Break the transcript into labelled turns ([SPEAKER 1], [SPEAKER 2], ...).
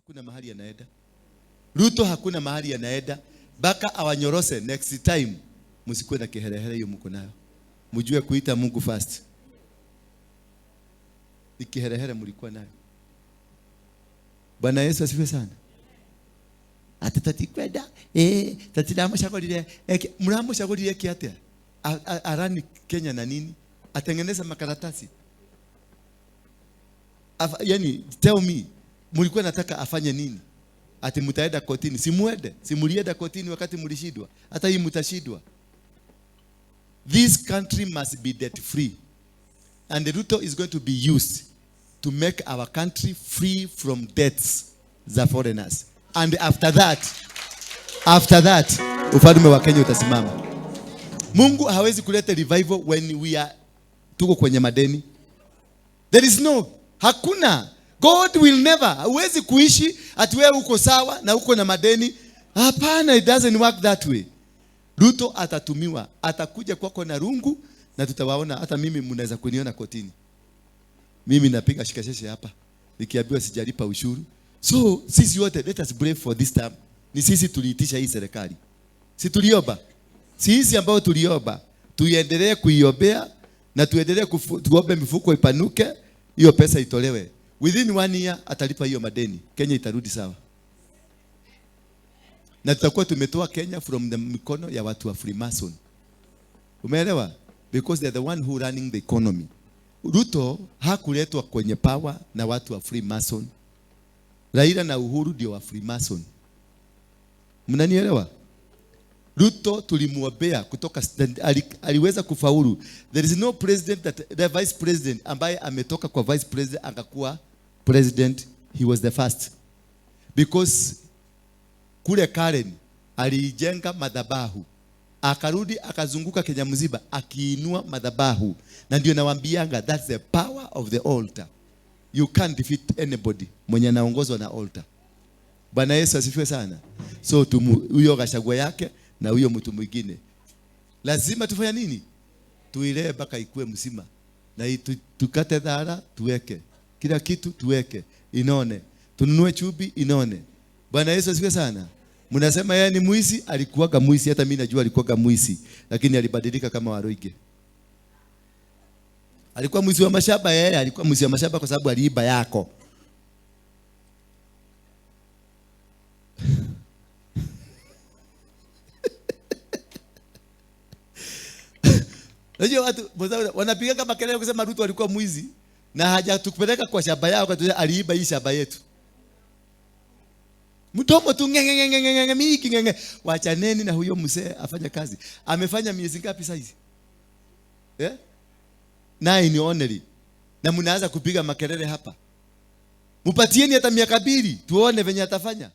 [SPEAKER 1] hakuna mahali anaenda. Ruto hakuna mahali anaenda. Baka awanyorose next time. Msikuwe na kiherehere hiyo mko nayo. Mjue kuita Mungu first. Ni kiherehere mlikuwa nayo. Bwana Yesu asifiwe sana. Atatakwenda tatidamo shagolile mramo shagolile kiatea arani Kenya na nini atengeneza makaratasi yani tell me mlikuwa nataka afanye nini? Ati mtaenda kotini? Simulienda kotini wakati mlishindwa. Hata hii mtashindwa. This country must be debt free, and the Ruto is going to be used to make our country free from debts za foreigners. And after that ufalme wa Kenya utasimama. Mungu hawezi kuleta revival when we are tuko kwenye madeni. There is no, hakuna. God will never. Hawezi kuishi ati wewe uko sawa na uko na madeni. Hapana, it doesn't work that way. Ruto atatumiwa, atakuja kwako na rungu na tutawaona. Hata mimi mnaweza kuniona kotini. Mimi napiga shikasheshe hapa nikiambiwa sijalipa ushuru. So sisi wote let us pray for this time. Ni sisi tuliitisha hii serikali. Si tuliomba. Sisi ambao tuliomba, tuendelee kuiombea na tuendelee tuombe mifuko ipanuke, hiyo pesa itolewe. Within 1 year atalipa hiyo madeni. Kenya itarudi sawa. Na tutakuwa tumetoa Kenya from the mikono ya watu wa Freemason. Umeelewa? Because they are the one who running the economy. Ruto hakuletwa kwenye power na watu wa Freemason. Raila na Uhuru ndio wa Freemason. Mnanielewa? Ruto tulimuombea kutoka aliweza kufaulu. There is no president the vice president ambaye ametoka kwa vice president akakuwa president. He was the first. Because kule Karen alijenga madhabahu. Akarudi akazunguka Kenya mzima akiinua madhabahu. Na ndio nawaambianga that's the power of the altar. You can't defeat anybody mwenye anaongozwa na altar. Bwana Yesu asifiwe sana. So huyo Gachagua yake na huyo mtu mwingine lazima tufanye nini? Tuilee mpaka ikue mzima. Na tukate dhara tuweke. Kila kitu tuweke. Inone. Tununue chubi inone. Bwana Yesu asifiwe sana. Mnasema yeye ni muisi, alikuwaga muisi, hata mimi najua alikuwaga muisi, lakini alibadilika kama Waruinge. Alikuwa muisi wa mashamba, yeye alikuwa muisi wa mashamba kwa sababu aliiba yako. Unajua watu wanapiga kama kelele kusema Ruto alikuwa muizi na hajatukupeleka kwa shamba yao kwa aliiba hii shamba yetu. Mdomo tu ngenge miki ngenge. Wachaneni na huyo mzee afanye kazi. Amefanya miezi ngapi sasa hizi? 9 only. Na mnaanza kupiga makelele hapa. Mpatieni hata miaka 2 tuone venye atafanya.